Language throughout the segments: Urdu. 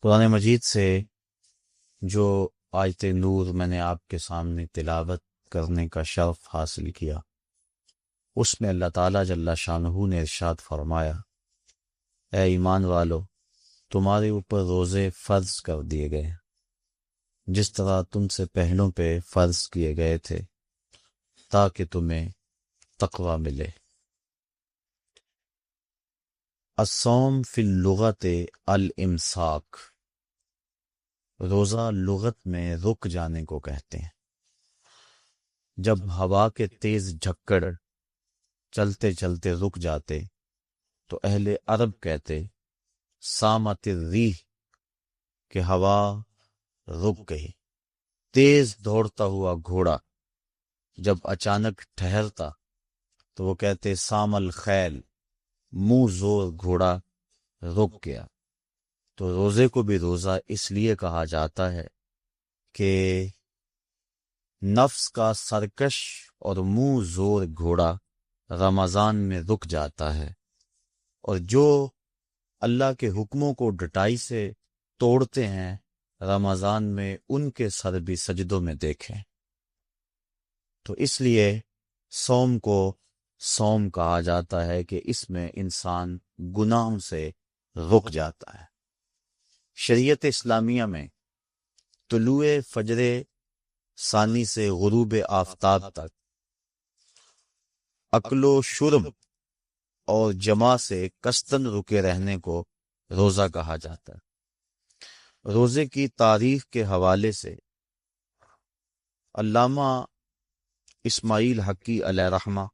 قرآن مجید سے جو آیت نور میں نے آپ کے سامنے تلاوت کرنے کا شرف حاصل کیا، اس میں اللہ تعالیٰ جل شانہ نے ارشاد فرمایا، اے ایمان والو، تمہارے اوپر روزے فرض کر دیے گئے جس طرح تم سے پہلوں پہ فرض کیے گئے تھے تاکہ تمہیں تقوی ملے۔ الصوم فی اللغت الامساک، روزہ لغت میں رک جانے کو کہتے ہیں۔ جب ہوا کے تیز جھکڑ چلتے چلتے رک جاتے تو اہل عرب کہتے سامت الریح، کہ ہوا رک گئی۔ تیز دوڑتا ہوا گھوڑا جب اچانک ٹھہرتا تو وہ کہتے سام الخیل، منہ زور گھوڑا رک گیا۔ تو روزے کو بھی روزہ اس لیے کہا جاتا ہے کہ نفس کا سرکش اور منہ زور گھوڑا رمضان میں رک جاتا ہے، اور جو اللہ کے حکموں کو ڈٹائی سے توڑتے ہیں رمضان میں ان کے سر بھی سجدوں میں دیکھیں۔ تو اس لیے صوم کو صوم کہا جاتا ہے کہ اس میں انسان گناہوں سے رک جاتا ہے۔ شریعت اسلامیہ میں طلوع فجر ثانی سے غروب آفتاب تک اکل و شرب اور جماع سے قصداً رکے رہنے کو روزہ کہا جاتا ہے۔ روزے کی تاریخ کے حوالے سے علامہ اسماعیل حقی علیہ رحمہ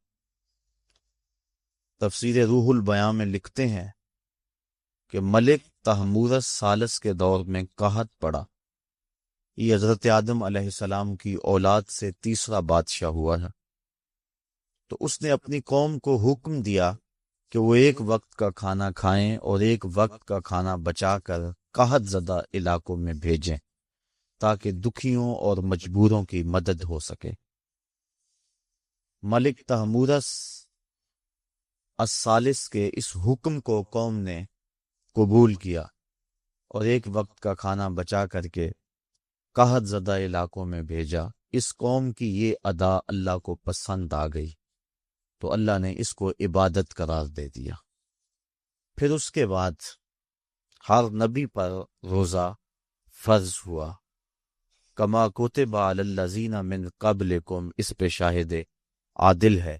تفسیر روح البیاں میں لکھتے ہیں کہ ملک تحمورس ثالث کے دور میں قحط پڑا۔ یہ حضرت آدم علیہ السلام کی اولاد سے تیسرا بادشاہ ہوا ہے۔ تو اس نے اپنی قوم کو حکم دیا کہ وہ ایک وقت کا کھانا کھائیں اور ایک وقت کا کھانا بچا کر قحط زدہ علاقوں میں بھیجیں تاکہ دکھیوں اور مجبوروں کی مدد ہو سکے۔ ملک تحمورس الثالث کے اس حکم کو قوم نے قبول کیا اور ایک وقت کا کھانا بچا کر کے قحط زدہ علاقوں میں بھیجا۔ اس قوم کی یہ ادا اللہ کو پسند آ گئی تو اللہ نے اس کو عبادت قرار دے دیا۔ پھر اس کے بعد ہر نبی پر روزہ فرض ہوا۔ کما کتب علی الذین من قبلکم، اس پہ شاہد عادل ہے۔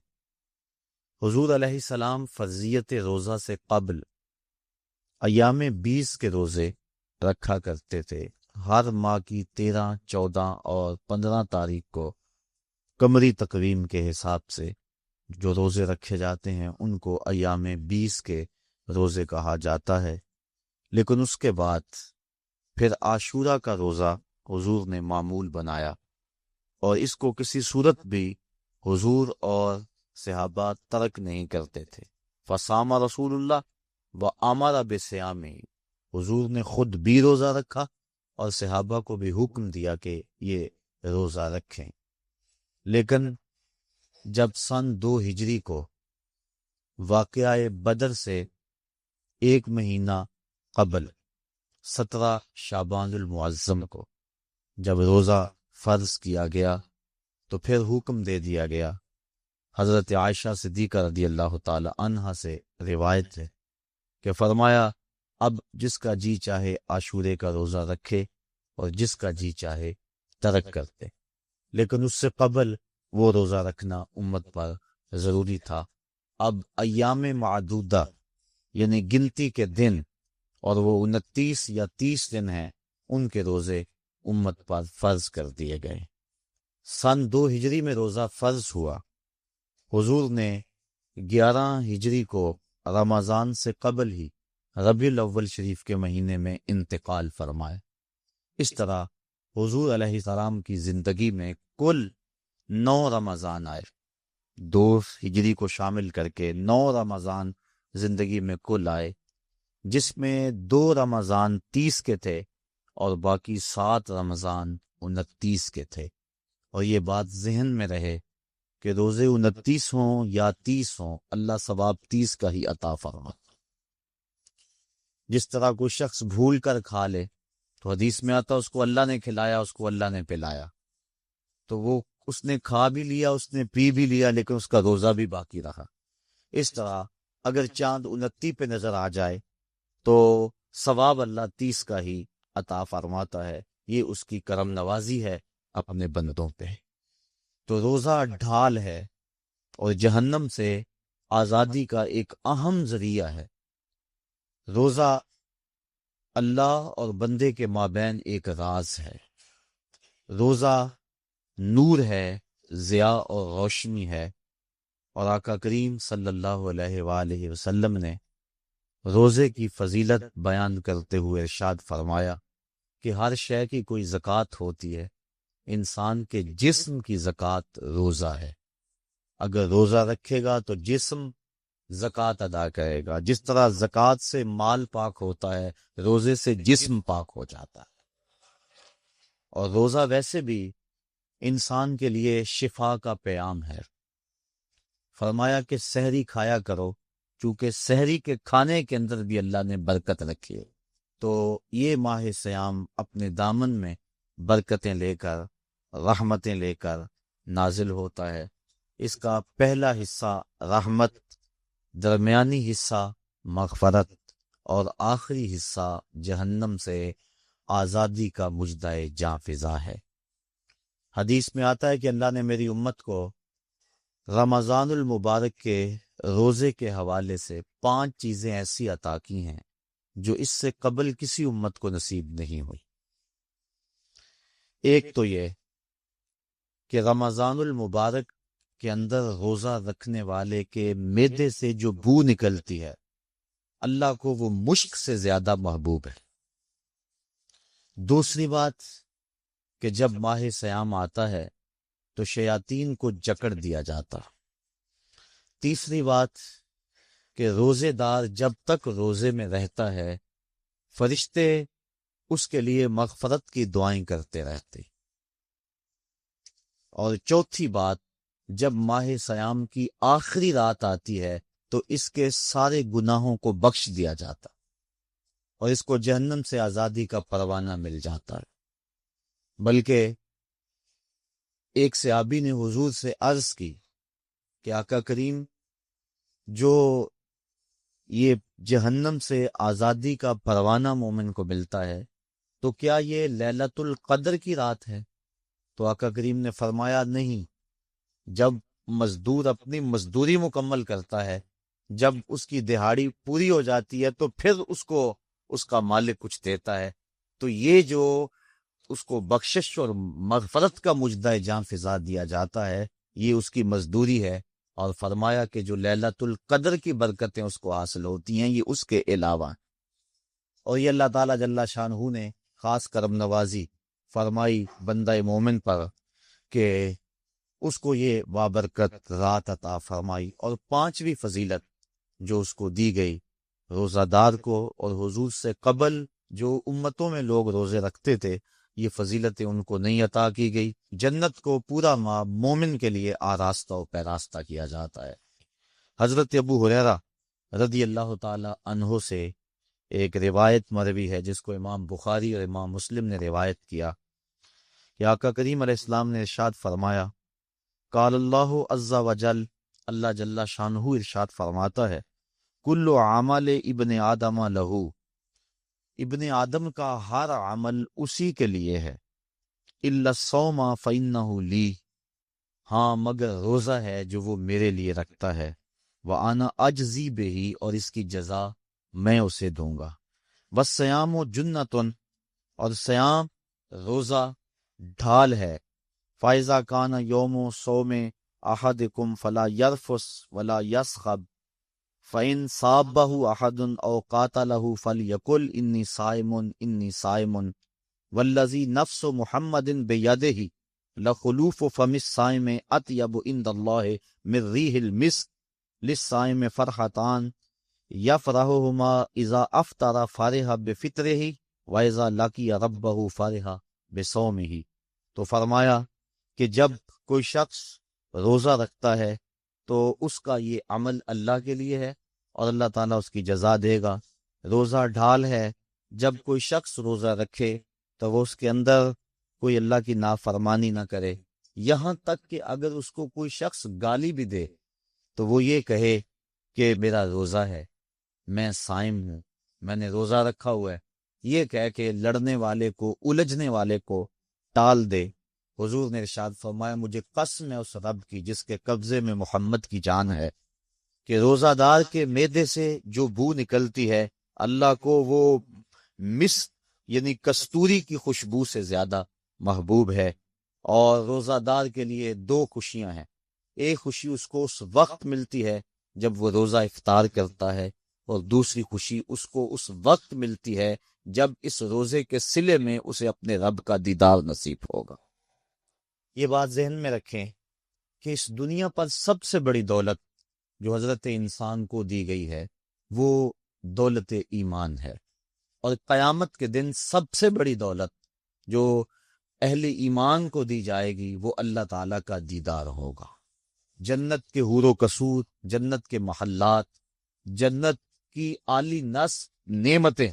حضور علیہ السلام فرضیت روزہ سے قبل ایام 20 کے روزے رکھا کرتے تھے۔ ہر ماہ کی 13، 14 اور 15 تاریخ کو قمری تقویم کے حساب سے جو روزے رکھے جاتے ہیں ان کو ایام 20 کے روزے کہا جاتا ہے۔ لیکن اس کے بعد پھر عاشورہ کا روزہ حضور نے معمول بنایا، اور اس کو کسی صورت بھی حضور اور صحابہ ترک نہیں کرتے تھے۔ فصام رسول اللہ و امر بصیامہ، حضور نے خود بھی روزہ رکھا اور صحابہ کو بھی حکم دیا کہ یہ روزہ رکھیں۔ لیکن جب سن 2 ہجری کو واقعہ بدر سے ایک مہینہ قبل 17 شعبان المعظم کو جب روزہ فرض کیا گیا تو پھر حکم دے دیا گیا۔ حضرت عائشہ صدیقہ رضی اللہ تعالی عنہا سے روایت ہے کہ فرمایا، اب جس کا جی چاہے عاشورے کا روزہ رکھے اور جس کا جی چاہے ترک کرتے، لیکن اس سے قبل وہ روزہ رکھنا امت پر ضروری تھا۔ اب ایام معدودہ یعنی گنتی کے دن، اور وہ 29 یا 30 دن ہیں، ان کے روزے امت پر فرض کر دیے گئے۔ سن 2 ہجری میں روزہ فرض ہوا۔ حضور نے 11 ہجری کو رمضان سے قبل ہی ربیع الاول شریف کے مہینے میں انتقال فرمائے۔ اس طرح حضور علیہ السلام کی زندگی میں کل 9 رمضان آئے، 2 ہجری کو شامل کر کے 9 رمضان زندگی میں کل آئے، جس میں 2 رمضان 30 کے تھے اور باقی 7 رمضان 29 کے تھے۔ اور یہ بات ذہن میں رہے کہ روزے 29 ہوں یا 30 ہوں، اللہ ثواب 30 کا ہی عطا فرما۔ جس طرح کوئی شخص بھول کر کھا لے تو حدیث میں آتا اس کو اللہ نے کھلایا، اس کو اللہ نے پلایا، تو وہ اس نے کھا بھی لیا، اس نے پی بھی لیا، لیکن اس کا روزہ بھی باقی رہا۔ اس طرح اگر چاند 29 پہ نظر آ جائے تو ثواب اللہ 30 کا ہی عطا فرماتا ہے۔ یہ اس کی کرم نوازی ہے اپنے بندوں پہ۔ تو روزہ ڈھال ہے اور جہنم سے آزادی کا ایک اہم ذریعہ ہے۔ روزہ اللہ اور بندے کے مابین ایک راز ہے۔ روزہ نور ہے، ضیاء اور روشنی ہے، اور آقا کریم صلی اللہ علیہ وآلہ وسلم نے روزے کی فضیلت بیان کرتے ہوئے ارشاد فرمایا کہ ہر شے کی کوئی زکوٰۃ ہوتی ہے، انسان کے جسم کی زکوٰۃ روزہ ہے۔ اگر روزہ رکھے گا تو جسم زکوٰۃ ادا کرے گا۔ جس طرح زکوٰۃ سے مال پاک ہوتا ہے، روزے سے جسم پاک ہو جاتا ہے۔ اور روزہ ویسے بھی انسان کے لیے شفا کا پیام ہے۔ فرمایا کہ سحری کھایا کرو، چونکہ سحری کے کھانے کے اندر بھی اللہ نے برکت رکھی ہے۔ تو یہ ماہ سیام اپنے دامن میں برکتیں لے کر، رحمتیں لے کر نازل ہوتا ہے۔ اس کا پہلا حصہ رحمت، درمیانی حصہ مغفرت، اور آخری حصہ جہنم سے آزادی کا مژدہ جاں فضا ہے۔ حدیث میں آتا ہے کہ اللہ نے میری امت کو رمضان المبارک کے روزے کے حوالے سے 5 چیزیں ایسی عطا کی ہیں جو اس سے قبل کسی امت کو نصیب نہیں ہوئی۔ ایک تو یہ کہ رمضان المبارک کے اندر روزہ رکھنے والے کے معدے سے جو بو نکلتی ہے، اللہ کو وہ مشک سے زیادہ محبوب ہے۔ دوسری بات کہ جب ماہ سیام آتا ہے تو شیاطین کو جکڑ دیا جاتا۔ تیسری بات کہ روزے دار جب تک روزے میں رہتا ہے، فرشتے اس کے لیے مغفرت کی دعائیں کرتے رہتے۔ اور چوتھی بات، جب ماہ سیام کی آخری رات آتی ہے تو اس کے سارے گناہوں کو بخش دیا جاتا اور اس کو جہنم سے آزادی کا پروانہ مل جاتا ہے۔ بلکہ ایک صحابی نے حضور سے عرض کی کہ آقا کریم، جو یہ جہنم سے آزادی کا پروانہ مومن کو ملتا ہے تو کیا یہ لیلۃ القدر کی رات ہے؟ تو آقا کریم نے فرمایا نہیں، جب مزدور اپنی مزدوری مکمل کرتا ہے، جب اس کی دہاڑی پوری ہو جاتی ہے تو پھر اس کو اس کا مالک کچھ دیتا ہے، تو یہ جو اس کو بخشش اور مغفرت کا مژدہ جاں فضا دیا جاتا ہے، یہ اس کی مزدوری ہے۔ اور فرمایا کہ جو لیلۃ القدر کی برکتیں اس کو حاصل ہوتی ہیں، یہ اس کے علاوہ ہیں۔ اور یہ اللہ تعالیٰ جل شانہ نے خاص کرم نوازی فرمائی بندہ مومن پر کہ اس کو یہ بابرکت رات عطا فرمائی۔ اور 5ویں فضیلت جو اس کو دی گئی روزہ دار کو، اور حضور سے قبل جو امتوں میں لوگ روزے رکھتے تھے، یہ فضیلتیں ان کو نہیں عطا کی گئی۔ جنت کو پورا ماہ مومن کے لیے آراستہ و پیراستہ کیا جاتا ہے۔ حضرت ابو ہریرہ رضی اللہ تعالی عنہ سے ایک روایت مروی ہے جس کو امام بخاری اور امام مسلم نے روایت کیا کہ آقا کریم علیہ السلام نے ارشاد فرمایا، قال اللہ عز وجل، اللہ جل شانہ ارشاد فرماتا ہے، کل عمل ابن آدم لہو، ابن آدم کا ہر عمل اسی کے لیے ہے، الا الصوم فإنہ لی، ہاں مگر روزہ ہے جو وہ میرے لیے رکھتا ہے، وأنا اجزی بہ، اور اس کی جزا میں اسے دوں گا، والصیام جنۃ، اور سیام روزہ ڈھال ہے، فإذا کان یوم صوم احدکم فلا یرفث ولا یصخب، فإن صابہ احد او قاتلہ فلیقل انی صائم انی صائم، والذی نفس محمد بیدہ لخلوف فم الصائم اطیب عند اللہ من ریح المسک، للصائم فرحتان یفرحہما اذا افطر فرح بفطرہ واذا لقی ربہ فرح بصومہ۔ تو فرمایا کہ جب کوئی شخص روزہ رکھتا ہے تو اس کا یہ عمل اللہ کے لیے ہے اور اللہ تعالیٰ اس کی جزا دے گا۔ روزہ ڈھال ہے، جب کوئی شخص روزہ رکھے تو وہ اس کے اندر کوئی اللہ کی نافرمانی نہ کرے، یہاں تک کہ اگر اس کو کوئی شخص گالی بھی دے تو وہ یہ کہے کہ میرا روزہ ہے، میں صائم ہوں، میں نے روزہ رکھا ہوا ہے، یہ کہہ کے لڑنے والے کو، الجھنے والے کو ٹال دے۔ حضور نے ارشاد فرمایا مجھے قسم ہے اس رب کی جس کے قبضے میں محمد کی جان ہے کہ روزہ دار کے معدے سے جو بو نکلتی ہے اللہ کو وہ مس یعنی کستوری کی خوشبو سے زیادہ محبوب ہے۔ اور روزہ دار کے لیے دو خوشیاں ہیں، ایک خوشی اس کو اس وقت ملتی ہے جب وہ روزہ افطار کرتا ہے، اور دوسری خوشی اس کو اس وقت ملتی ہے جب اس روزے کے صلے میں اسے اپنے رب کا دیدار نصیب ہوگا۔ یہ بات ذہن میں رکھیں کہ اس دنیا پر سب سے بڑی دولت جو حضرت انسان کو دی گئی ہے وہ دولت ایمان ہے، اور قیامت کے دن سب سے بڑی دولت جو اہل ایمان کو دی جائے گی وہ اللہ تعالیٰ کا دیدار ہوگا۔ جنت کے حور و قصور، جنت کے محلات، جنت کی عالی نصب نعمتیں،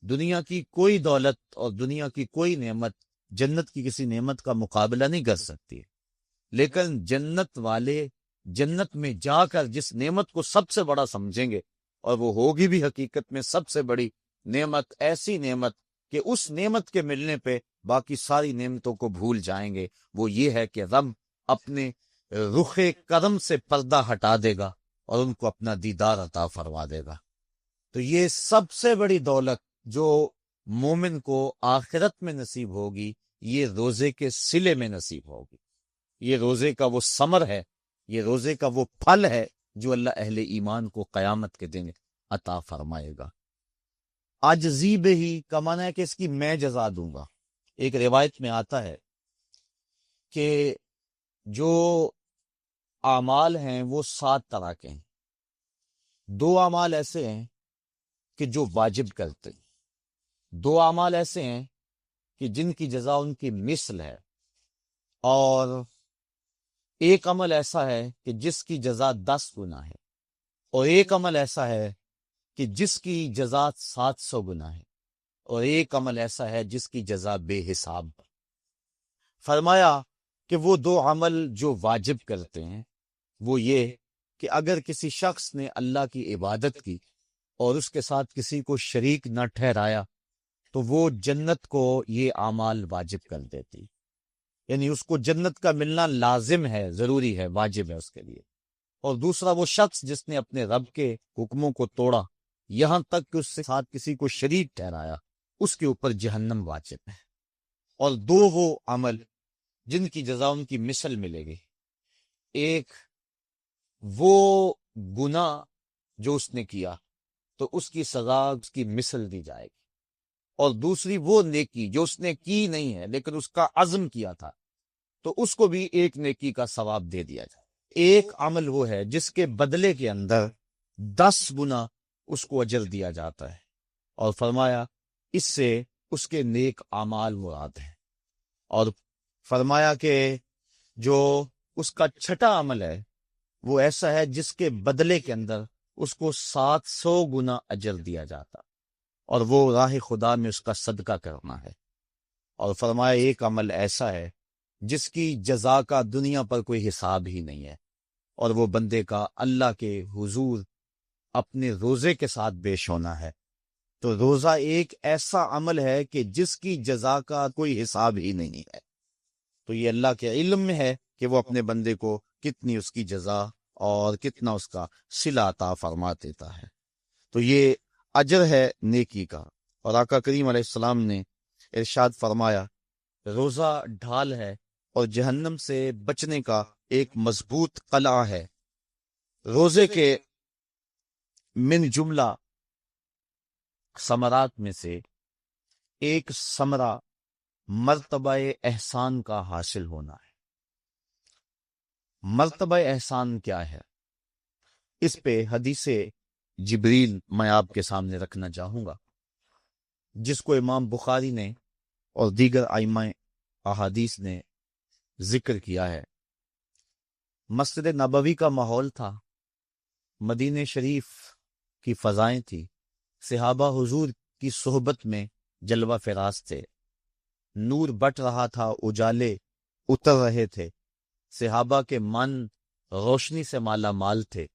دنیا کی کوئی دولت اور دنیا کی کوئی نعمت جنت کی کسی نعمت کا مقابلہ نہیں کر سکتی، لیکن جنت والے جنت میں جا کر جس نعمت کو سب سے بڑا سمجھیں گے، اور وہ ہوگی بھی حقیقت میں سب سے بڑی نعمت، ایسی نعمت کہ اس نعمت کے ملنے پہ باقی ساری نعمتوں کو بھول جائیں گے، وہ یہ ہے کہ رب اپنے رخ کرم سے پردہ ہٹا دے گا اور ان کو اپنا دیدار عطا فرما دے گا۔ تو یہ سب سے بڑی دولت جو مومن کو آخرت میں نصیب ہوگی یہ روزے کے صلے میں نصیب ہوگی، یہ روزے کا وہ ثمر ہے، یہ روزے کا وہ پھل ہے جو اللہ اہل ایمان کو قیامت کے دن عطا فرمائے گا۔ عاجزی بہی کا معنی ہے کہ اس کی میں جزا دوں گا۔ ایک روایت میں آتا ہے کہ جو اعمال ہیں وہ 7 طرح کے ہیں، 2 اعمال ایسے ہیں کہ جو واجب کرتے ہیں، 2 اعمال ایسے ہیں کہ جن کی جزا ان کی مثل ہے، اور ایک عمل ایسا ہے کہ جس کی جزا 10 گنا ہے، اور ایک عمل ایسا ہے کہ جس کی جزا 700 گنا ہے، اور ایک عمل ایسا ہے جس کی جزا بے حساب۔ فرمایا کہ وہ 2 عمل جو واجب کرتے ہیں وہ یہ کہ اگر کسی شخص نے اللہ کی عبادت کی اور اس کے ساتھ کسی کو شریک نہ ٹھہرایا تو وہ جنت کو یہ اعمال واجب کر دیتی، یعنی اس کو جنت کا ملنا لازم ہے، ضروری ہے، واجب ہے اس کے لیے۔ اور دوسرا وہ شخص جس نے اپنے رب کے حکموں کو توڑا یہاں تک کہ اس کے ساتھ کسی کو شریک ٹھہرایا، اس کے اوپر جہنم واجب ہے۔ اور 2 وہ عمل جن کی جزا ان کی مثل ملے گی، ایک وہ گناہ جو اس نے کیا تو اس کی سزا اس کی مثل دی جائے گی، اور دوسری وہ نیکی جو اس نے کی نہیں ہے لیکن اس کا عزم کیا تھا تو اس کو بھی ایک نیکی کا ثواب دے دیا جائے۔ ایک عمل وہ ہے جس کے بدلے کے اندر 10 گنا اس کو اجر دیا جاتا ہے، اور فرمایا اس سے اس کے نیک اعمال مراد ہیں، اور فرمایا کہ جو اس کا چھٹا عمل ہے وہ ایسا ہے جس کے بدلے کے اندر اس کو 700 گنا اجر دیا جاتا، اور وہ راہ خدا میں اس کا صدقہ کرنا ہے۔ اور فرمایا ایک عمل ایسا ہے جس کی جزا کا دنیا پر کوئی حساب ہی نہیں ہے، اور وہ بندے کا اللہ کے حضور اپنے روزے کے ساتھ پیش ہونا ہے۔ تو روزہ ایک ایسا عمل ہے کہ جس کی جزا کا کوئی حساب ہی نہیں ہے، تو یہ اللہ کے علم میں ہے کہ وہ اپنے بندے کو کتنی اس کی جزا اور کتنا اس کا صلہ عطا فرما دیتا ہے۔ تو یہ اجر ہے نیکی کا۔ اور آقا کریم علیہ السلام نے ارشاد فرمایا روزہ ڈھال ہے اور جہنم سے بچنے کا ایک مضبوط قلعہ ہے۔ روزے کے من جملہ ثمرات میں سے ایک ثمرہ مرتبہ احسان کا حاصل ہونا ہے۔ مرتبہ احسان کیا ہے؟ اس پہ حدیث جبریل میں آپ کے سامنے رکھنا چاہوں گا، جس کو امام بخاری نے اور دیگر ائمہ احادیث نے ذکر کیا ہے۔ مسجد نبوی کا ماحول تھا، مدینہ شریف کی فضائیں تھی، صحابہ حضور کی صحبت میں جلوہ فراز تھے، نور بٹ رہا تھا، اجالے اتر رہے تھے، صحابہ کے من روشنی سے مالا مال تھے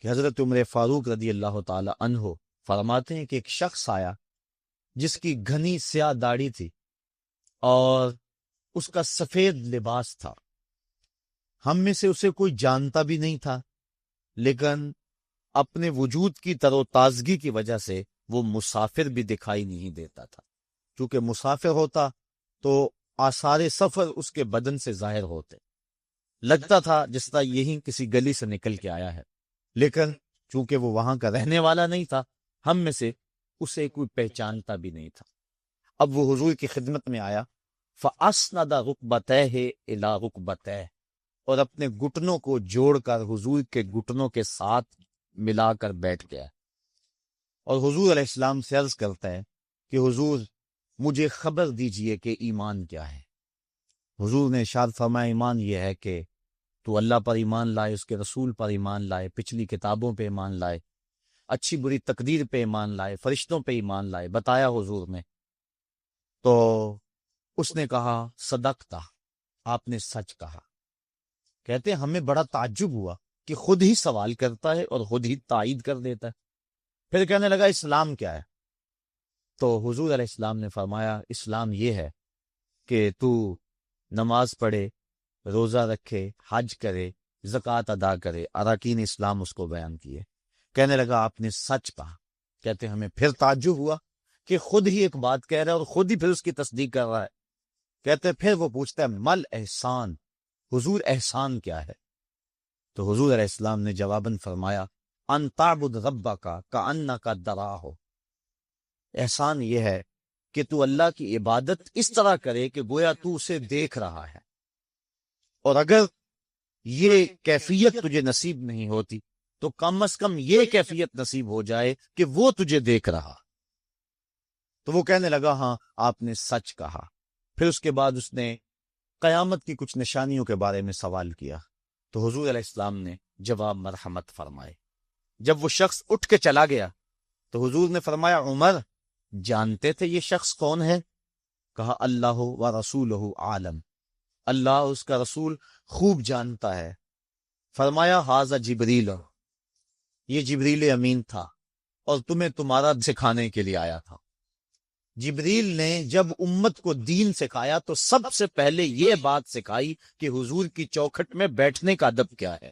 کہ حضرت عمر فاروق رضی اللہ تعالی عنہ فرماتے ہیں کہ ایک شخص آیا جس کی گھنی سیاہ داڑھی تھی اور اس کا سفید لباس تھا. ہم میں سے اسے کوئی جانتا بھی نہیں تھا، لیکن اپنے وجود کی تر و تازگی کی وجہ سے وہ مسافر بھی دکھائی نہیں دیتا تھا. چونکہ مسافر ہوتا تو آثار سفر اس کے بدن سے ظاہر ہوتے، لگتا تھا جس طرح یہی کسی گلی سے نکل کے آیا ہے، لیکن چونکہ وہ وہاں کا رہنے والا نہیں تھا، ہم میں سے اسے کوئی پہچانتا بھی نہیں تھا. اب وہ حضور کی خدمت میں آیا، فَأَسْنَدَ رُكْبَتَيْهِ إِلَىٰ رُكْبَتَيْهِ، اور اپنے گھٹنوں کو جوڑ کر حضور کے گھٹنوں کے ساتھ ملا کر بیٹھ گیا. اور حضور علیہ السلام سے عرض کرتا ہے کہ حضور مجھے خبر دیجئے کہ ایمان کیا ہے. حضور نے ارشاد فرمایا ایمان یہ ہے کہ تو اللہ پر ایمان لائے، اس کے رسول پر ایمان لائے، پچھلی کتابوں پہ ایمان لائے، اچھی بری تقدیر پہ ایمان لائے، فرشتوں پہ ایمان لائے. بتایا حضور نے تو اس نے کہا صدقتا، آپ نے سچ کہا. کہتے ہیں ہمیں بڑا تعجب ہوا کہ خود ہی سوال کرتا ہے اور خود ہی تائید کر دیتا ہے. پھر کہنے لگا اسلام کیا ہے؟ تو حضور علیہ السلام نے فرمایا اسلام یہ ہے کہ تو نماز پڑھے، روزہ رکھے، حج کرے، زکوٰۃ ادا کرے. اراکین اسلام اس کو بیان کیے. کہنے لگا آپ نے سچ کہا. کہتے ہمیں پھر تعجب ہوا کہ خود ہی ایک بات کہہ رہا ہے اور خود ہی پھر اس کی تصدیق کر رہا ہے. کہتے پھر وہ پوچھتا ہے مل احسان، حضور احسان کیا ہے؟ تو حضور علیہ السلام نے جواباً فرمایا ان تعبد ربک کأنک تراہ، احسان یہ ہے کہ تو اللہ کی عبادت اس طرح کرے کہ گویا تو اسے دیکھ رہا ہے. اور اگر یہ کیفیت تجھے نصیب نہیں ہوتی تو کم از کم یہ کیفیت نصیب ہو جائے کہ وہ تجھے دیکھ رہا. تو وہ کہنے لگا ہاں آپ نے سچ کہا. پھر اس کے بعد اس نے قیامت کی کچھ نشانیوں کے بارے میں سوال کیا تو حضور علیہ السلام نے جواب مرحمت فرمائے. جب وہ شخص اٹھ کے چلا گیا تو حضور نے فرمایا عمر جانتے تھے یہ شخص کون ہے؟ کہا اللہ و رسولہ عالم، اللہ اس کا رسول خوب جانتا ہے. فرمایا ھذا جبریل، یہ جبریل امین تھا اور تمہیں تمہارا سکھانے کے لیے آیا تھا. جبریل نے جب امت کو دین سکھایا تو سب سے پہلے یہ بات سکھائی کہ حضور کی چوکھٹ میں بیٹھنے کا ادب کیا ہے.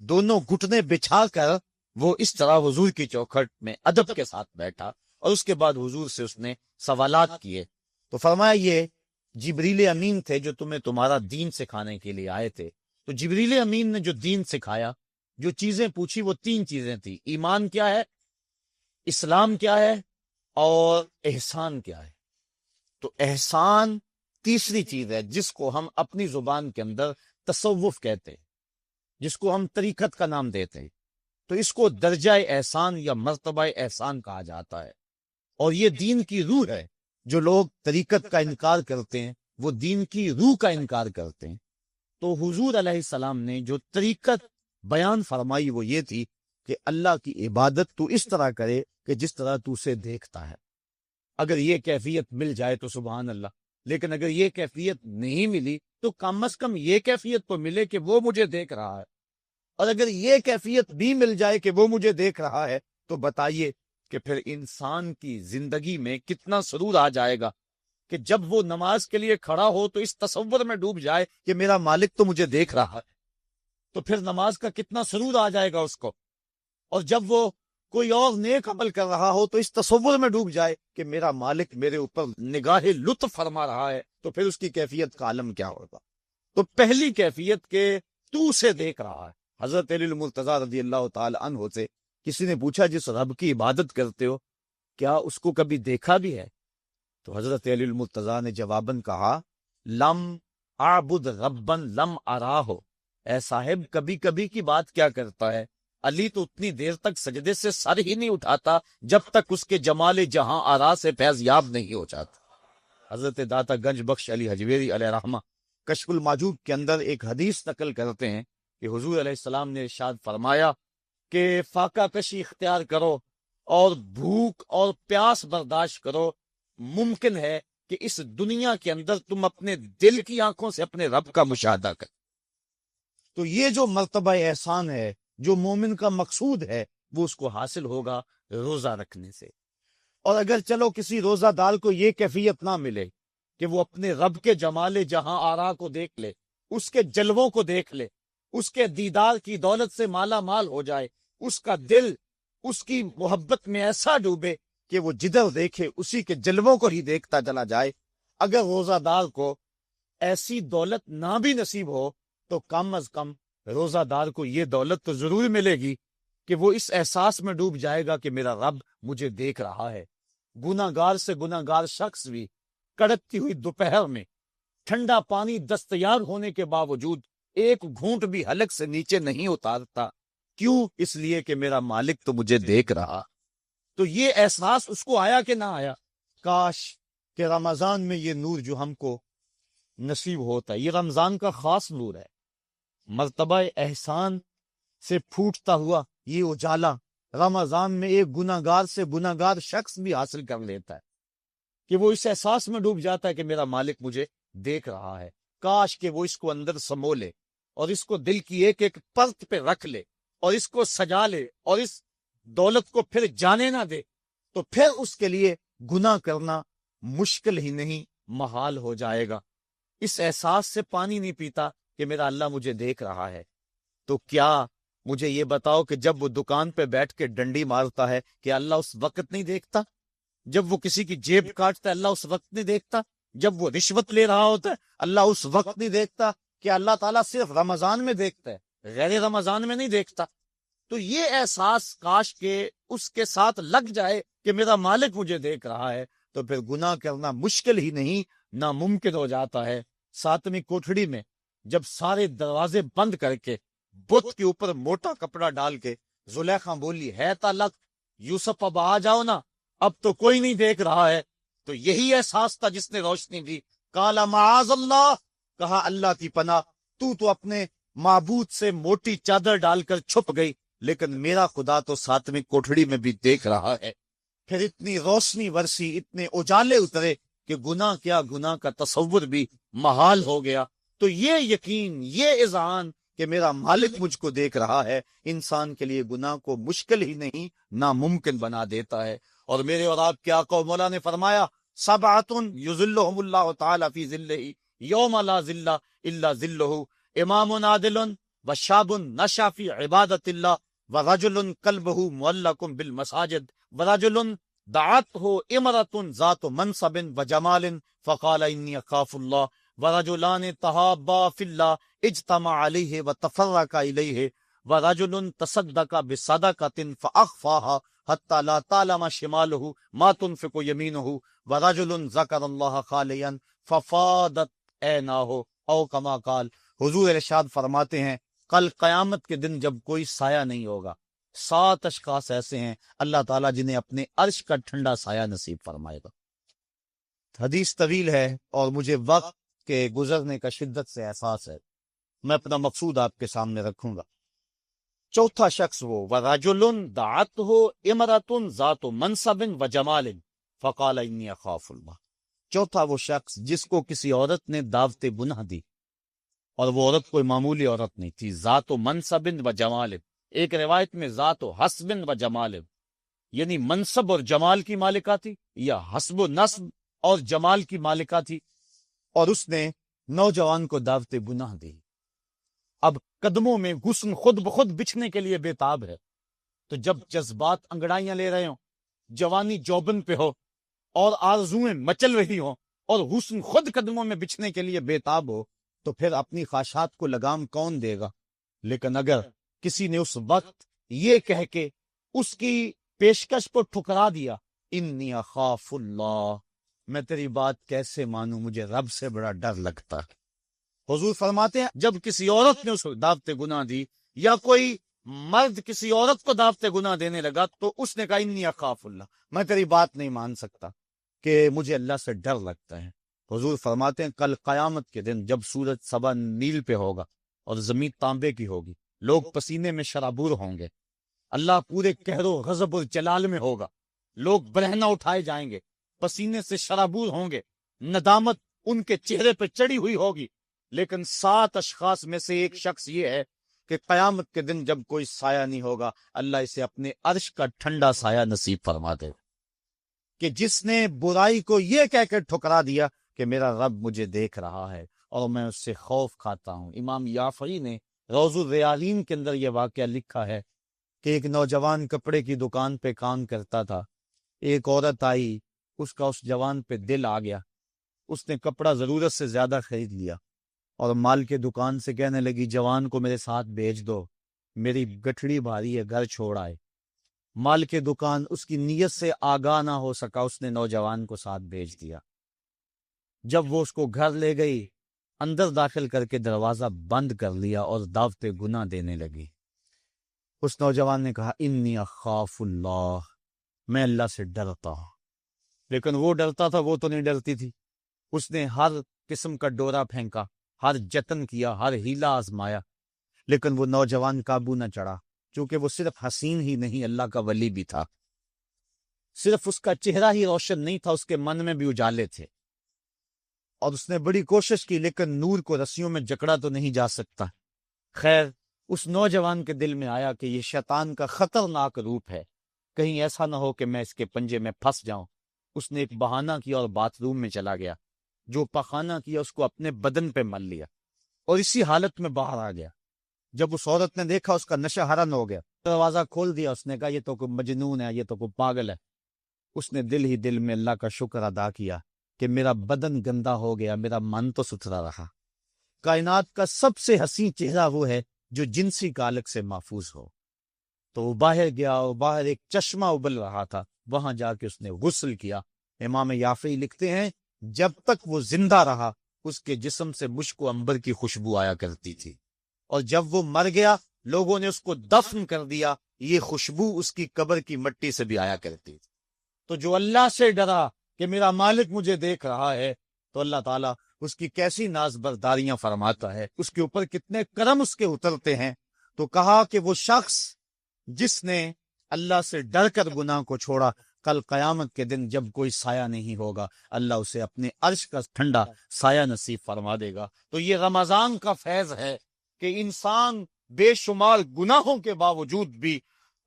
دونوں گھٹنے بچھا کر وہ اس طرح حضور کی چوکھٹ میں ادب کے ساتھ بیٹھا اور اس کے بعد حضور سے اس نے سوالات کیے. تو فرمایا یہ جبریل امین تھے جو تمہیں تمہارا دین سکھانے کے لیے آئے تھے. تو جبریل امین نے جو دین سکھایا، جو چیزیں پوچھی وہ 3 چیزیں تھیں. ایمان کیا ہے، اسلام کیا ہے اور احسان کیا ہے. تو احسان تیسری چیز ہے جس کو ہم اپنی زبان کے اندر تصوف کہتے ہیں، جس کو ہم طریقت کا نام دیتے ہیں. تو اس کو درجہ احسان یا مرتبہ احسان کہا جاتا ہے اور یہ دین کی روح ہے. جو لوگ طریقت کا انکار کرتے ہیں وہ دین کی روح کا انکار کرتے ہیں. تو حضور علیہ السلام نے جو طریقت بیان فرمائی وہ یہ تھی کہ اللہ کی عبادت تو اس طرح کرے کہ جس طرح تو اسے دیکھتا ہے. اگر یہ کیفیت مل جائے تو سبحان اللہ، لیکن اگر یہ کیفیت نہیں ملی تو کم از کم یہ کیفیت تو ملے کہ وہ مجھے دیکھ رہا ہے. اور اگر یہ کیفیت بھی مل جائے کہ وہ مجھے دیکھ رہا ہے تو بتائیے کہ پھر انسان کی زندگی میں کتنا سرور آ جائے گا کہ جب وہ نماز کے لیے کھڑا ہو تو اس تصور میں ڈوب جائے کہ میرا مالک تو مجھے دیکھ رہا ہے. تو پھر نماز کا کتنا سرور آ جائے گا اس کو. اور جب وہ کوئی اور نیک عمل کر رہا ہو تو اس تصور میں ڈوب جائے کہ میرا مالک میرے اوپر نگاہ لطف فرما رہا ہے، تو پھر اس کی کیفیت کا عالم کیا ہوگا. تو پہلی کیفیت کہ تو اسے دیکھ رہا ہے. حضرت علی المرتضیٰ رضی اللہ تعالی عنہ سے کسی نے پوچھا جس رب کی عبادت کرتے ہو کیا اس کو کبھی دیکھا بھی ہے؟ تو حضرت علی المرتضیٰ نے جواباً کہا لم اعبد ربا لم اراہ. اے صاحب کبھی کبھی کی بات کیا کرتا ہے، علی تو اتنی دیر تک سجدے سے سر ہی نہیں اٹھاتا جب تک اس کے جمال جہاں آرا سے فیض یاب نہیں ہو جاتا. حضرت داتا گنج بخش علی حجویری علیہ رحمہ کشف الماجوب کے اندر ایک حدیث نقل کرتے ہیں کہ حضور علیہ السلام نے ارشاد فرمایا کہ فاقہ کشی اختیار کرو اور بھوک اور پیاس برداشت کرو. ممکن ہے کہ اس دنیا کے اندر تم اپنے دل کی آنکھوں سے اپنے رب کا مشاہدہ کر. تو یہ جو مرتبہ احسان ہے، جو مومن کا مقصود ہے، وہ اس کو حاصل ہوگا روزہ رکھنے سے. اور اگر چلو کسی روزہ دار کو یہ کیفیت نہ ملے کہ وہ اپنے رب کے جمال جہاں آرا کو دیکھ لے، اس کے جلووں کو دیکھ لے، اس کے دیدار کی دولت سے مالا مال ہو جائے، اس کا دل اس کی محبت میں ایسا ڈوبے کہ وہ جدھر دیکھے اسی کے جلووں کو ہی دیکھتا چلا جائے، اگر روزہ دار کو ایسی دولت نہ بھی نصیب ہو تو کم از کم روزہ دار کو یہ دولت تو ضرور ملے گی کہ وہ اس احساس میں ڈوب جائے گا کہ میرا رب مجھے دیکھ رہا ہے. گناہ گار سے گناہ گار شخص بھی کڑکتی ہوئی دوپہر میں ٹھنڈا پانی دستیاب ہونے کے باوجود ایک گھونٹ بھی حلق سے نیچے نہیں اتارتا. کیوں؟ اس لیے کہ میرا مالک تو مجھے دیکھ رہا. تو یہ احساس اس کو آیا کہ نہ آیا؟ کاش کہ رمضان میں یہ نور جو ہم کو نصیب ہوتا ہے، یہ رمضان کا خاص نور ہے. مرتبہ احسان سے پھوٹتا ہوا یہ اجالا رمضان میں ایک گناہ گار سے گناہ گار شخص بھی حاصل کر لیتا ہے کہ وہ اس احساس میں ڈوب جاتا ہے کہ میرا مالک مجھے دیکھ رہا ہے. کاش کہ وہ اس کو اندر سمو لے اور اس کو دل کی ایک ایک پرت پہ رکھ لے اور اس کو سجا لے اور اس دولت کو پھر جانے نہ دے، تو پھر اس کے لیے گناہ کرنا مشکل ہی نہیں محال ہو جائے گا. اس احساس سے پانی نہیں پیتا کہ میرا اللہ مجھے دیکھ رہا ہے. تو کیا مجھے یہ بتاؤ کہ جب وہ دکان پہ بیٹھ کے ڈنڈی مارتا ہے کہ اللہ اس وقت نہیں دیکھتا؟ جب وہ کسی کی جیب کاٹتا ہے اللہ اس وقت نہیں دیکھتا؟ جب وہ رشوت لے رہا ہوتا ہے اللہ اس وقت نہیں دیکھتا؟ کہ اللہ تعالیٰ صرف رمضان میں دیکھتا ہے، غیر رمضان میں نہیں دیکھتا؟ تو یہ احساس کاش کہ اس کے ساتھ لگ جائے کہ میرا مالک مجھے دیکھ رہا ہے، تو پھر گناہ کرنا مشکل ہی نہیں ناممکن ہو جاتا ہے. 7ویں کوٹھڑی میں جب سارے دروازے بند کر کے بت کے اوپر موٹا کپڑا ڈال کے زلیخا بولی ہے تالک یوسف اب آ جاؤ نا، اب تو کوئی نہیں دیکھ رہا ہے، تو یہی احساس تھا جس نے روشنی دی. کالا معاذ اللہ، کہا اللہ کی پناہ، تو اپنے معبود سے موٹی چادر ڈال کر چھپ گئی، لیکن میرا خدا تو 7ویں کوٹھڑی میں بھی دیکھ رہا ہے. پھر اتنی روشنی ورسی، اتنے اجالے اترے کہ گناہ کیا، گناہ کا تصور بھی محال ہو گیا. تو یہ یقین، یہ اذعان کہ میرا مالک مجھ کو دیکھ رہا ہے، انسان کے لیے گناہ کو مشکل ہی نہیں ناممکن بنا دیتا ہے. اور میرے اور آپ کے آقا و مولا نے فرمایا، سبعۃ یظلھم اللہ تعالی فی ظلہ یوم لا ظل الا ظلہ، امام عادل وشاب نشأ فی عبادۃ اللہ ورجل قلبہ معلق بالمساجد ورجل دعته امرأة ذات منصب وجمال فقال انی اخاف اللہ ورجلان تحابا فی اللہ اجتمع علیہ وتفرقا الیہ ورجل تصدق بصدقۃ فاخفاها حتی لا تعلم شمالہ ما تنفق یمینہ ورجل ذکر اللہ خالیا ففاضت عیناہ او کما قال. حضور ارشاد فرماتے ہیں کل قیامت کے دن جب کوئی سایہ نہیں ہوگا، 7 اشخاص ایسے ہیں اللہ تعالیٰ جنہیں اپنے عرش کا ٹھنڈا سایہ نصیب فرمائے گا. حدیث طویل ہے اور مجھے وقت کے گزرنے کا شدت سے احساس ہے، میں اپنا مقصود آپ کے سامنے رکھوں گا. چوتھا شخص وہ وَرَجُلٌ دَعَتْهُ امرأة ذات منصب وجمال فقال انی اخاف اللہ. چوتھا وہ شخص جس کو کسی عورت نے دعوت گناہ دی، اور وہ عورت کوئی معمولی عورت نہیں تھی، ذات و منصب و جمال. ایک روایت میں ذات و حسب و جمال، یعنی منصب اور جمال کی مالکہ تھی، یا حسب و نسب اور جمال کی مالکہ تھی، اور اس نے نوجوان کو دعوت گناہ دی. اب قدموں میں غصن خود بخود بچھنے کے لیے بےتاب ہے. تو جب جذبات انگڑائیاں لے رہے ہوں، جوانی جوبن پہ ہو اور آرزویں مچل رہی ہوں اور حسن خود قدموں میں بچھنے کے لیے بےتاب ہو، تو پھر اپنی خواہشات کو لگام کون دے گا؟ لیکن اگر کسی نے اس وقت یہ کہہ کے اس کی پیشکش کو ٹھکرا دیا، انی اخاف اللہ، میں تیری بات کیسے مانوں، مجھے رب سے بڑا ڈر لگتا ہے. حضور فرماتے ہیں جب کسی عورت نے اس کو دعوت گناہ دی، یا کوئی مرد کسی عورت کو دعوت گناہ دینے لگا، تو اس نے کہا انی اخاف اللہ، میں تیری بات نہیں مان سکتا کہ مجھے اللہ سے ڈر لگتا ہے. حضور فرماتے ہیں کل قیامت کے دن جب سورج صبا نیل پہ ہوگا اور زمین تانبے کی ہوگی، لوگ پسینے میں شرابور ہوں گے، اللہ پورے قہر و غضب اور جلال میں ہوگا، لوگ برہنہ اٹھائے جائیں گے، پسینے سے شرابور ہوں گے، ندامت ان کے چہرے پہ چڑھی ہوئی ہوگی، لیکن 7 اشخاص میں سے ایک شخص یہ ہے کہ قیامت کے دن جب کوئی سایہ نہیں ہوگا، اللہ اسے اپنے عرش کا ٹھنڈا سایہ نصیب فرما دے، کہ جس نے برائی کو یہ کہہ کر ٹھکرا دیا کہ میرا رب مجھے دیکھ رہا ہے اور میں اس سے خوف کھاتا ہوں۔ امام یافعی نے روض الریاضین کے اندر یہ واقعہ لکھا ہے کہ ایک نوجوان کپڑے کی دکان پہ کام کرتا تھا، ایک عورت آئی، اس کا اس جوان پہ دل آ گیا، اس نے کپڑا ضرورت سے زیادہ خرید لیا اور مال کے دکان سے کہنے لگی جوان کو میرے ساتھ بھیج دو، میری گٹھڑی بھاری ہے، گھر چھوڑ آئے۔ مال کے دکان اس کی نیت سے آگاہ نہ ہو سکا، اس نے نوجوان کو ساتھ بھیج دیا۔ جب وہ اس کو گھر لے گئی، اندر داخل کر کے دروازہ بند کر لیا اور دعوت گناہ دینے لگی۔ اس نوجوان نے کہا انی اخاف اللہ، میں اللہ سے ڈرتا ہوں، لیکن وہ ڈرتا تھا، وہ تو نہیں ڈرتی تھی۔ اس نے ہر قسم کا ڈورا پھینکا، ہر جتن کیا، ہر ہیلا آزمایا، لیکن وہ نوجوان قابو نہ چڑھا، چونکہ وہ صرف حسین ہی نہیں اللہ کا ولی بھی تھا۔ صرف اس کا چہرہ ہی روشن نہیں تھا، اس کے من میں بھی اجالے تھے، اور اس نے بڑی کوشش کی، لیکن نور کو رسیوں میں جکڑا تو نہیں جا سکتا۔ خیر، اس نوجوان کے دل میں آیا کہ یہ شیطان کا خطرناک روپ ہے، کہیں ایسا نہ ہو کہ میں اس کے پنجے میں پھنس جاؤں۔ اس نے ایک بہانہ کیا اور باتھ روم میں چلا گیا، جو پخانہ کیا اس کو اپنے بدن پہ مل لیا اور اسی حالت میں باہر آ گیا۔ جب اس عورت نے دیکھا، اس کا نشہ حرن ہو گیا، دروازہ کھول دیا، اس نے کہا یہ تو کوئی مجنون ہے، یہ تو کوئی پاگل ہے۔ اس نے دل ہی دل میں اللہ کا شکر ادا کیا کہ میرا بدن گندا ہو گیا، میرا من تو ستھرا رہا۔ کائنات کا سب سے حسین چہرہ وہ ہے جو جنسی کالک سے محفوظ ہو۔ تو وہ باہر گیا اور باہر ایک چشمہ ابل رہا تھا، وہاں جا کے اس نے غسل کیا۔ امام یافعی لکھتے ہیں جب تک وہ زندہ رہا اس کے جسم سے مشک و عنبر کی خوشبو آیا کرتی تھی، اور جب وہ مر گیا لوگوں نے اس کو دفن کر دیا، یہ خوشبو اس کی قبر کی مٹی سے بھی آیا کرتی تھی۔ تو جو اللہ سے ڈرا کہ میرا مالک مجھے دیکھ رہا ہے، تو اللہ تعالیٰ اس کی کیسی ناز برداریاں فرماتا ہے، اس کے اوپر کتنے کرم اس کے اترتے ہیں۔ تو کہا کہ وہ شخص جس نے اللہ سے ڈر کر گناہ کو چھوڑا، کل قیامت کے دن جب کوئی سایہ نہیں ہوگا، اللہ اسے اپنے عرش کا ٹھنڈا سایہ نصیب فرما دے گا۔ تو یہ رمضان کا فیض ہے کہ انسان بے شمار گناہوں کے باوجود بھی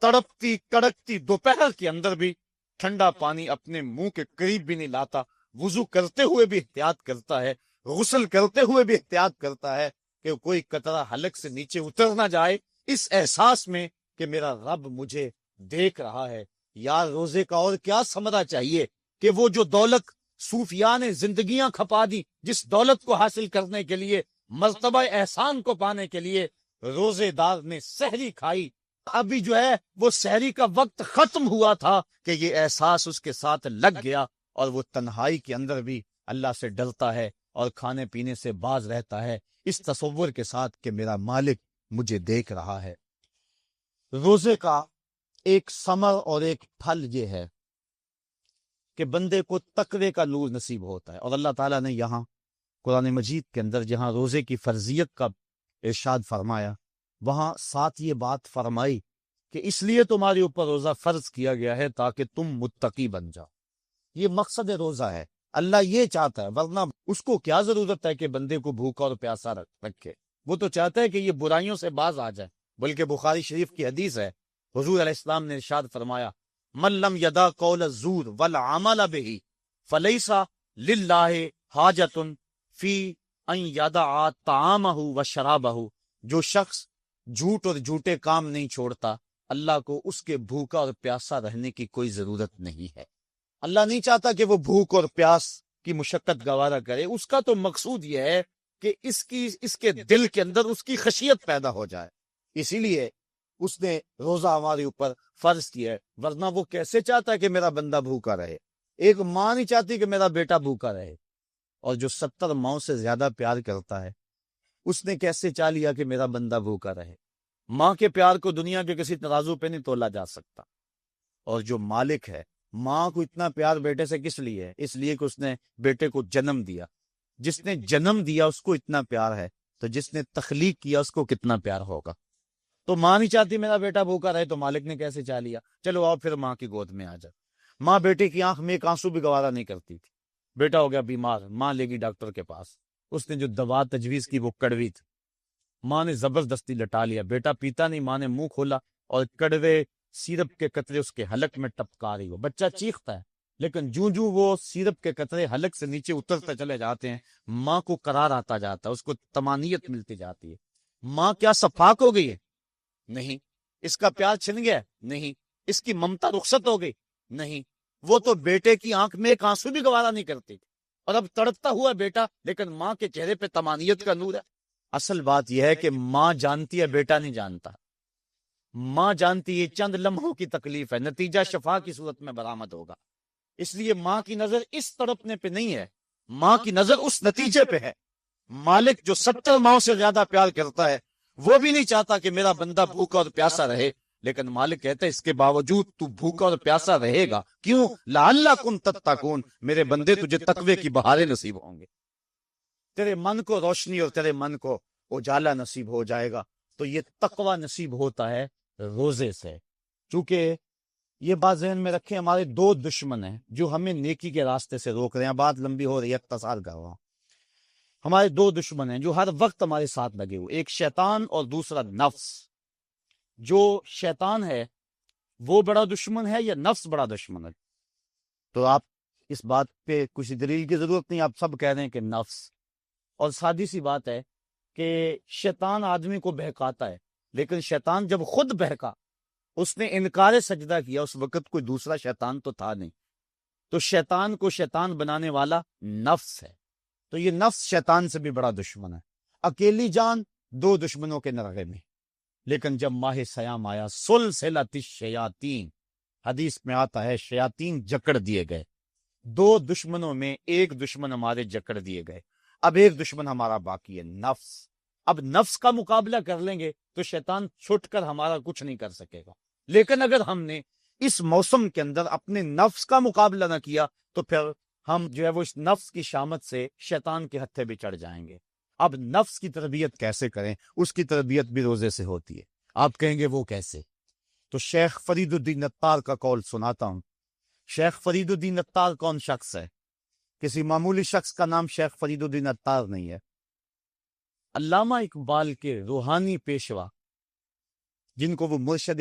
تڑپتی کڑکتی دوپہر کے اندر بھی ٹھنڈا پانی اپنے منہ کے قریب بھی نہیں لاتا، وضو کرتے ہوئے بھی احتیاط کرتا ہے، غسل کرتے ہوئے بھی احتیاط کرتا ہے کہ کوئی قطرہ حلق سے نیچے اتر نہ جائے، اس احساس میں کہ میرا رب مجھے دیکھ رہا ہے۔ یار روزے کا اور کیا ثمرہ چاہیے کہ وہ جو دولت صوفیاء نے زندگیاں کھپا دی، جس دولت کو حاصل کرنے کے لیے، مرتبہ احسان کو پانے کے لیے روزے دار نے سحری کھائی، ابھی جو ہے وہ سحری کا وقت ختم ہوا تھا کہ یہ احساس اس کے ساتھ لگ گیا، اور وہ تنہائی کے اندر بھی اللہ سے ڈرتا ہے اور کھانے پینے سے باز رہتا ہے، اس تصور کے ساتھ کہ میرا مالک مجھے دیکھ رہا ہے۔ روزے کا ایک ثمر اور ایک پھل یہ ہے کہ بندے کو تقوی کا نور نصیب ہوتا ہے، اور اللہ تعالیٰ نے یہاں قرآن مجید کے اندر جہاں روزے کی فرضیت کا ارشاد فرمایا، وہاں ساتھ یہ بات فرمائی کہ اس لیے تمہارے اوپر روزہ فرض کیا گیا ہے تاکہ تم متقی بن جاؤ۔ یہ مقصد روزہ ہے، اللہ یہ چاہتا ہے، ورنہ اس کو کیا ضرورت ہے کہ بندے کو بھوکا اور پیاسا رکھے؟ وہ تو چاہتا ہے کہ یہ برائیوں سے باز آ جائے۔ بلکہ بخاری شریف کی حدیث ہے، حضور علیہ السلام نے ارشاد فرمایا من لم یدع قول الزور والعمل به فلیس للہ حاجۃ فی ان یدع طعامہ وشرابہ۔ جو شخص جھوٹ اور جھوٹے کام نہیں چھوڑتا، اللہ کو اس کے بھوکا اور پیاسا رہنے کی کوئی ضرورت نہیں ہے۔ اللہ نہیں چاہتا کہ وہ بھوک اور پیاس کی مشقت گوارا کرے، اس کا تو مقصود یہ ہے کہ اس کے دل کے اندر اس کی خشیت پیدا ہو جائے، اسی لیے اس نے روزہ ہمارے اوپر فرض کیا ہے، ورنہ وہ کیسے چاہتا ہے کہ میرا بندہ بھوکا رہے؟ ایک ماں نہیں چاہتی کہ میرا بیٹا بھوکا رہے، اور جو 70 ماؤں سے زیادہ پیار کرتا ہے اس نے کیسے چاہ لیا کہ میرا بندہ بھوکا رہے؟ ماں کے پیار کو دنیا کے کسی ترازو پہ نہیں تولا جا سکتا۔ اور جو مالک ہے، ماں کو اتنا پیار بیٹے سے کس لیے ہے؟ اس لیے کہ اس نے بیٹے کو جنم دیا۔ جس نے جنم دیا اس کو اتنا پیار ہے، تو جس نے تخلیق کیا اس کو کتنا پیار ہوگا؟ تو ماں نہیں چاہتی میرا بیٹا بھوکا رہے، تو مالک نے کیسے چاہ لیا؟ چلو آؤ پھر ماں کی گود میں آ جا۔ ماں بیٹے کی آنکھ میں ایک آنسو بھی گوارا نہیں کرتی تھی، بیٹا ہو گیا بیمار، ماں لے گی ڈاکٹر کے پاس، اس نے جو دوا تجویز کی وہ کڑوی تھی، ماں نے زبردستی لٹا لیا، بیٹا پیتا نہیں، ماں نے منہ کھولا اور کڑوے سیرپ کے قطرے اس کے حلق میں ٹپکا رہی ہو، بچہ چیختا ہے، لیکن جوں وہ سیرپ کے قطرے حلق سے نیچے اترتے چلے جاتے ہیں، ماں کو قرار آتا جاتا ہے، اس کو طمانینت ملتی جاتی ہے۔ ماں کیا صفاق ہو گئی ہے؟ نہیں۔ اس کا پیار چھن گیا؟ نہیں۔ اس کی ممتا رخصت ہو گئی؟ نہیں۔ وہ تو بیٹے کی آنکھ میں ایک آنسو بھی گوارا نہیں کرتی، اور اب تڑپتا ہوا بیٹا، لیکن ماں کے چہرے پہ طمانینت کا نور ہے۔ اصل بات یہ ہے کہ ماں جانتی ہے، بیٹا نہیں جانتا۔ ماں جانتی ہے چند لمحوں کی تکلیف ہے، نتیجہ شفا کی صورت میں برآمد ہوگا۔ اس لیے ماں کی نظر اس تڑپنے پہ نہیں ہے، ماں کی نظر اس نتیجے پہ ہے۔ مالک جو 70 ماؤں سے زیادہ پیار کرتا ہے، وہ بھی نہیں چاہتا کہ میرا بندہ بھوکا اور پیاسا رہے، لیکن مالک کہتا ہے اس کے باوجود تو بھوکا اور پیاسا رہے گا، کیوں؟ لعلکم تتقون، میرے بندے تجھے تقوی کی بہاریں نصیب ہوں گے، تیرے من کو روشنی اور تیرے من کو اجالا نصیب ہو جائے گا۔ تو یہ تقوی نصیب ہوتا ہے روزے سے۔ چونکہ یہ بات ذہن میں رکھیں، ہمارے دو دشمن ہیں جو ہمیں نیکی کے راستے سے روک رہے ہیں۔ بات لمبی ہو رہی ہے، اختصار کر رہا ہوں۔ ہمارے دو دشمن ہیں جو ہر وقت ہمارے ساتھ لگے ہوئے، ایک شیطان اور دوسرا نفس۔ جو شیطان ہے وہ بڑا دشمن ہے یا نفس بڑا دشمن ہے؟ تو آپ اس بات پہ کچھ دلیل کی ضرورت نہیں، آپ سب کہہ رہے ہیں کہ نفس۔ اور سادی سی بات ہے کہ شیطان آدمی کو بہکاتا ہے، لیکن شیطان جب خود بہکا، اس نے انکار سجدہ کیا، اس وقت کوئی دوسرا شیطان تو تھا نہیں۔ تو شیطان کو شیطان بنانے والا نفس ہے، تو یہ نفس شیطان سے بھی بڑا دشمن ہے۔ اکیلی جان دو دشمنوں کے نرغے میں، لیکن جب ماہ سیام آیا، سلسلۃ الشیاطین، حدیث میں آتا ہے شیاطین جکڑ دیے گئے۔ دو دشمنوں میں ایک دشمن ہمارے جکڑ دیے گئے، اب ایک دشمن ہمارا باقی ہے، نفس۔ اب نفس کا مقابلہ کر لیں گے تو شیطان چھٹ کر ہمارا کچھ نہیں کر سکے گا، لیکن اگر ہم نے اس موسم کے اندر اپنے نفس کا مقابلہ نہ کیا تو پھر ہم جو ہے وہ اس نفس کی شامت سے شیطان کے ہتھے بھی چڑھ جائیں گے۔ اب نفس کی تربیت کیسے کریں؟ اس کی تربیت بھی روزے سے ہوتی ہے۔ آپ کہیں گے وہ کیسے؟ تو شیخ فرید الدین عطار کا قول سناتا ہوں۔ شیخ فرید الدین عطار کون شخص ہے؟ کسی معمولی شخص کا نام شیخ فرید الدین عطار نہیں ہے۔ علامہ اقبال کے روحانی پیشوا، جن کو وہ مرشد